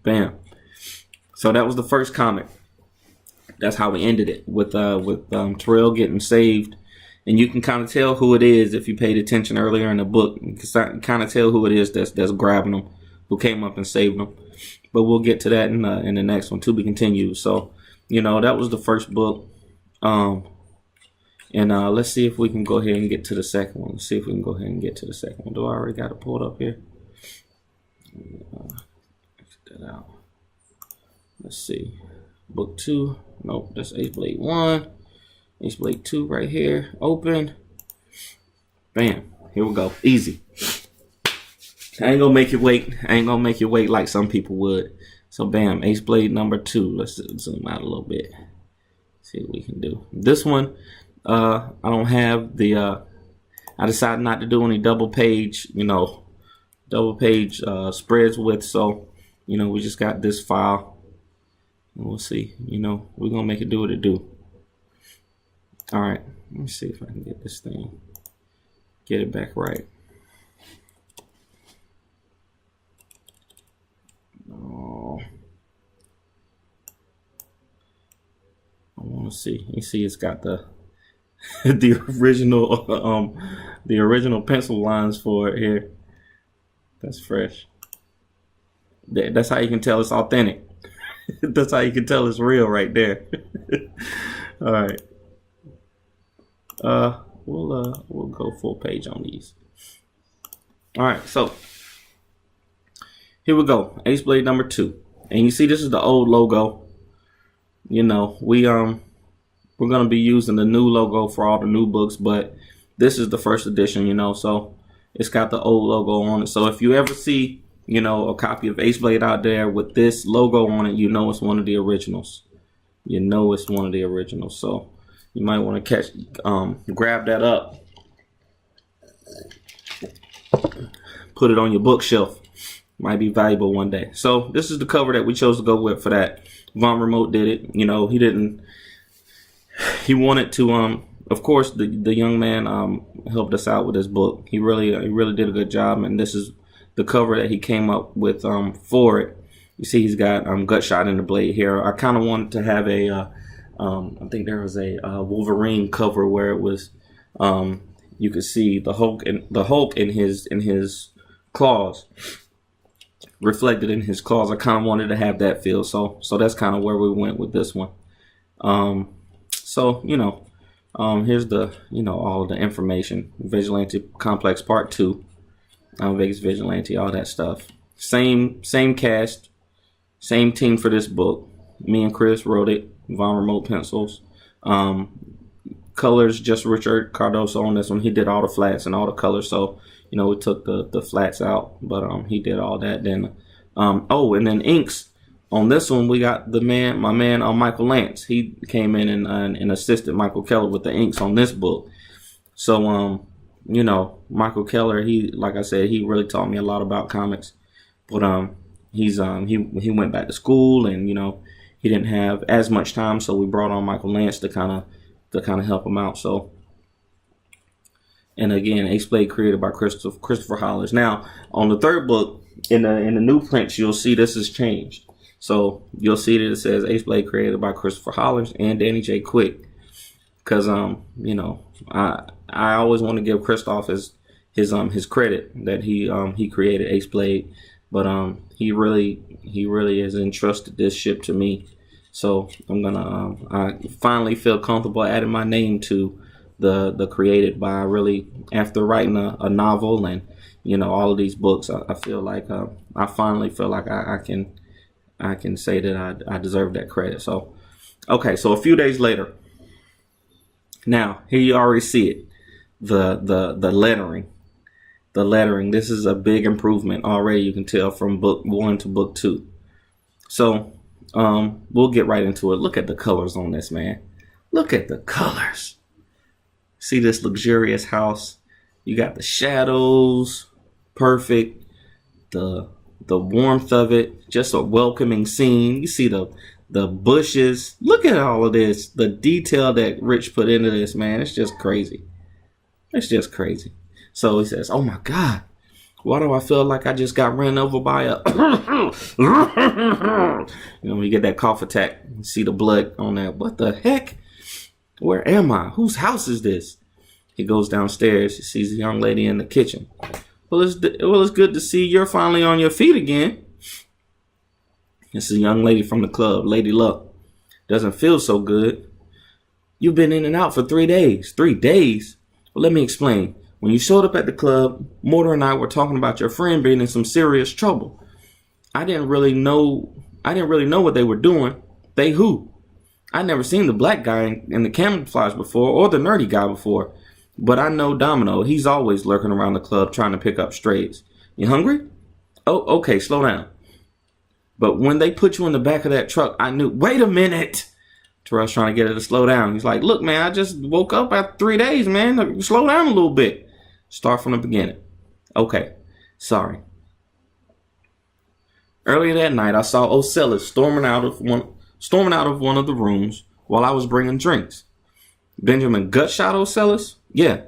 Bam. So that was the first comic. That's how we ended it with Terrell getting saved. And you can kind of tell who it is if you paid attention earlier in the book. You can kind of tell who it is that's grabbing them, who came up and saved them. But we'll get to that in the next one, to be continued. So, that was the first book. And let's see if we can go ahead and get to the second one. Let's see if we can go ahead and get to the second one. Do I already got it pulled up here? Check that out. Let's see. Book 2. Nope, that's Aceblade 1. Aceblade 2 right here. Open. Bam. Here we go. Easy. I ain't gonna make you wait. I ain't gonna make you wait like some people would. So bam, Aceblade number 2. Let's zoom out a little bit. See what we can do. This one, I don't have the. I decided not to do any double page spreads with. So, we just got this file. And we'll see. We're gonna make it do what it do. All right. Let me see if I can get this thing. Get it back right. Oh. I want to see. You see, it's got the the original pencil lines for it here. That's fresh. That's how you can tell it's authentic. That's how you can tell it's real right there. All right. We'll go full page on these. All right, so here we go. Aceblade number 2. And you see this is the old logo. We're gonna be using the new logo for all the new books, but this is the first edition, so it's got the old logo on it. So if you ever see, a copy of Aceblade out there with this logo on it, it's one of the originals. It's one of the originals. So you might want to grab that up, put it on your bookshelf. Might be valuable one day. So this is the cover that we chose to go with for that. Von Remote did it. He wanted to, of course, the young man helped us out with this book. He really did a good job, and this is the cover that he came up with for it. You see, he's got gut shot in the blade here. I kind of wanted to have I think there was a Wolverine cover where it was you could see the Hulk in his claws, reflected in his claws. I kind of wanted to have that feel, so that's kind of where we went with this one. Here's the all of the information. Vigilante Complex Part 2, Vegas Vigilante, all that stuff. Same cast, same team for this book. Me and Chris wrote it. Von Remote pencils. Colors, just Richard Cardoso on this one. He did all the flats and all the colors. So, we took the flats out, but he did all that. Then, and then inks. On this one, we got my man Michael Lance. He came in and assisted Michael Keller with the inks on this book. So, Michael Keller, like I said, he really taught me a lot about comics. But he went back to school, and he didn't have as much time, so we brought on Michael Lance to kind of help him out. So, and again, Aceblade created by Christopher Hollers. Now, on the third book, in the new prints, you'll see this has changed. So you'll see that it says Aceblade created by Christopher Hollers and Danny J. Quick, because I always want to give Christoph his credit that he created Aceblade, but he really has entrusted this ship to me. So I'm gonna I finally feel comfortable adding my name to the created by, really, after writing a novel and all of these books. I feel like I finally feel like I can say that I deserve that credit. So okay, so a few days later, now here you already see it, the lettering. The lettering, this is a big improvement already. You can tell from book 1 to book 2. So we'll get right into it. Look at the colors on this, man. Look at the colors. See this luxurious house? You got the shadows, perfect. The warmth of it, just a welcoming scene. You see the bushes. Look at all of this. The detail that Rich put into this, man. It's just crazy. It's just crazy. So he says, "Oh my God, Why do I feel like I just got ran over by a when you get that cough attack, you see the blood on that. What the heck? Where am I? Whose house is this? He goes downstairs. He sees a young lady in the kitchen. Well, it's good to see you're finally on your feet again. This is a young lady from the club, Lady Luck. Doesn't feel so good. You've been in and out for 3 days. 3 days? Well, let me explain. When you showed up at the club, Mortar and I were talking about your friend being in some serious trouble. I didn't really know what they were doing. They who? I never seen the black guy in the camouflage before or the nerdy guy before. But I know Domino. He's always lurking around the club trying to pick up strays. You hungry? Oh, okay, slow down. But when they put you in the back of that truck, I knew, wait a minute. Terrell's trying to get her to slow down. He's like, look, man, I just woke up after 3 days, man. Slow down a little bit. Start from the beginning. Okay, sorry. Earlier that night, I saw Ocellus storming out of one of the rooms while I was bringing drinks. Benjamin Gutshot Ocellus? Yeah.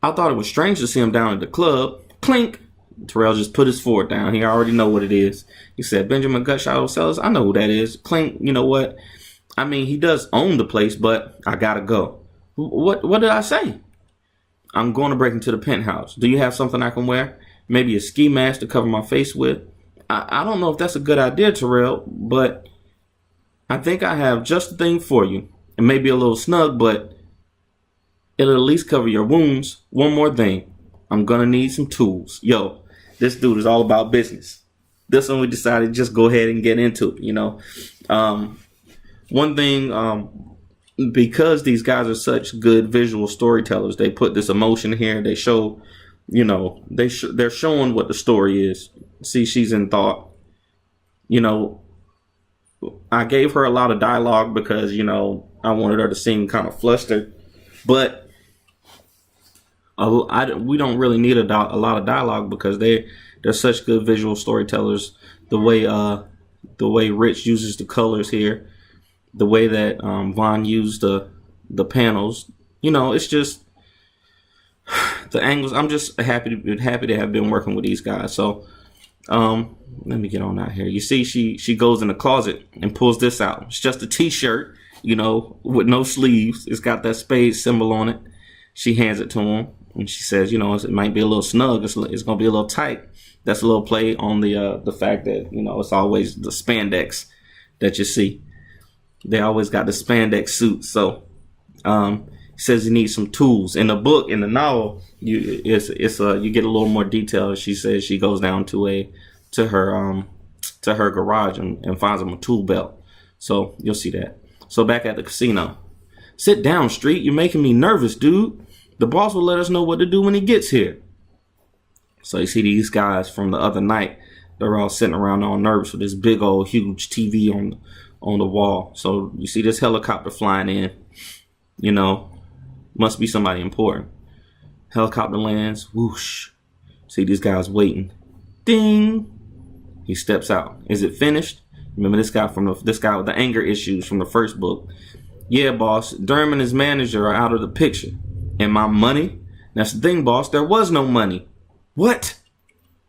I thought it was strange to see him down at the club. Clink. Terrell just put his fork down. He already know what it is. He said, Benjamin Gutshot Ocellus? I know who that is. Clink. You know what? I mean, he does own the place, but I gotta go. What did I say? I'm going to break into the penthouse. Do you have something I can wear? Maybe a ski mask to cover my face with? I don't know if that's a good idea, Terrell, but I think I have just the thing for you. It may be a little snug, but it'll at least cover your wounds. One more thing. I'm going to need some tools. Yo, this dude is all about business. This one we decided to just go ahead and get into it, you know. One thing, because these guys are such good visual storytellers, they put this emotion here. They show, you know, they're showing what the story is. See, she's in thought. You know, I gave her a lot of dialogue because, you know, I wanted her to seem kind of flustered. But we don't really need a lot of dialogue because they're such good visual storytellers. The way Rich uses the colors here, the way that Vaughn used the panels, you know, it's just the angles. I'm just happy to have been working with these guys. So let me get on out here. You see, she goes in the closet and pulls this out. It's just a t-shirt, you know, with no sleeves. It's got that spade symbol on it. She hands it to him and she says, you know, it might be a little snug. It's going to be a little tight. That's a little play on the fact that, you know, it's always the spandex that you see. They always got the spandex suit. So he says he needs some tools. In the book, in the novel, you get a little more detail. She says she goes down to her garage and finds him a tool belt. So you'll see that. So back at the casino. Sit down, Street. You're making me nervous, dude. The boss will let us know what to do when he gets here. So you see these guys from the other night. They're all sitting around all nervous with this big old huge TV on the wall. So you see this helicopter flying in. You know, must be somebody important. Helicopter lands. Whoosh. See these guys waiting. Ding. He steps out. Is it finished? Remember this guy with the anger issues from the first book. Yeah, boss. Durham and his manager are out of the picture. And my money? That's the thing, boss. There was no money. What?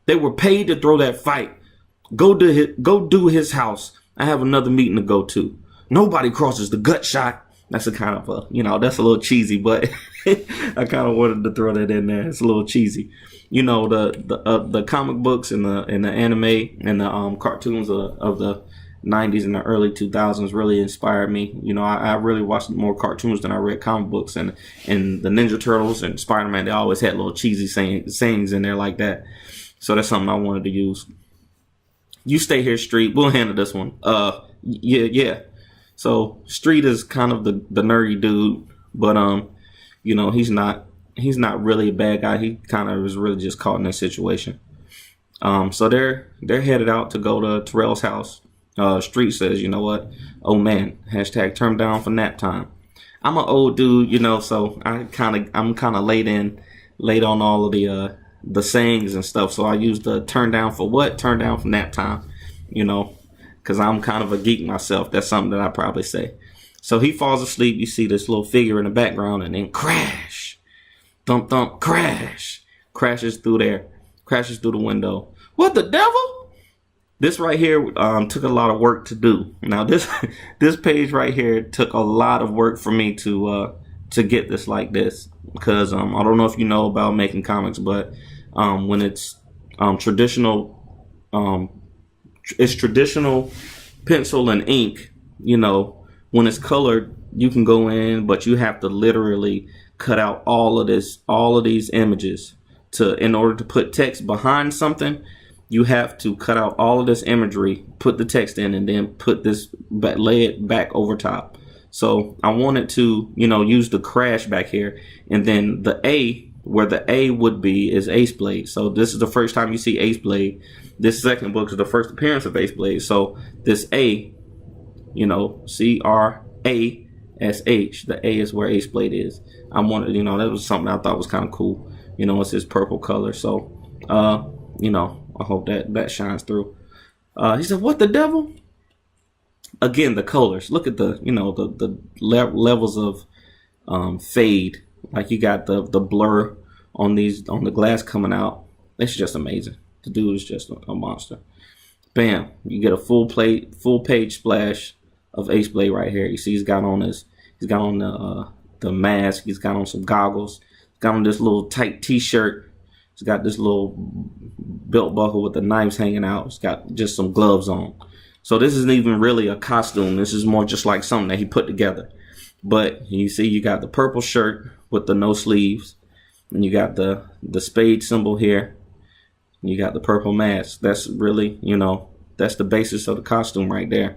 They were paid to throw that fight. Go do his house. I have another meeting to go to. Nobody crosses the gut shot. That's a kind of a, you know, that's a little cheesy, but I kind of wanted to throw that in there. It's a little cheesy. You know, the comic books and the anime and the cartoons of the 90s and the early 2000s really inspired me. You know, I really watched more cartoons than I read comic books, and the Ninja Turtles and Spider-Man, they always had little cheesy sayings in there like that. So that's something I wanted to use. You stay here, Street. We'll handle this one. Yeah. So Street is kind of the nerdy dude, but you know, he's not really a bad guy. He kind of was really just caught in that situation. So they're headed out to go to Terrell's house. Street says, you know what? Oh man, hashtag turn down for nap time. I'm an old dude, you know, so I'm kind of late on all of the sayings and stuff. So I use the turn down for what? Turn down for nap time, you know, because I'm kind of a geek myself. That's something that I probably say. So he falls asleep. You see this little figure in the background, and then crash, thump, thump, crash, crashes through there. crashes through the window. What the devil? This right here took a lot of work to do. Now this this page right here took a lot of work for me to get this like this, because I don't know if you know about making comics, but when it's traditional, it's traditional pencil and ink. You know, when it's colored, you can go in, but you have to literally cut out all of these images in order to put text behind something. You have to cut out all of this imagery, put the text in, and then lay it back over top. So I wanted to, use the crash back here, and then the A, where the A would be, is Aceblade. So this is the first time you see Aceblade. This second book is the first appearance of Aceblade. So this A, C-R-A-S-H, the A is where Aceblade is. I wanted, that was something I thought was kind of cool. It's this purple color. So, I hope that shines through. He said, what the devil? Again, the colors. Look at the levels of fade. Like, you got the blur on the glass coming out. It's just amazing. The dude is just a monster. Bam! You get a full page splash of Aceblade right here. You see, he's got on the mask. He's got on some goggles. He's got on this little tight T-shirt. He's got this little belt buckle with the knives hanging out. He's got just some gloves on. So this isn't even really a costume. This is more just like something that he put together. But you see, you got the purple shirt with the no sleeves, and you got the spade symbol here. And you got the purple mask. That's really, that's the basis of the costume right there.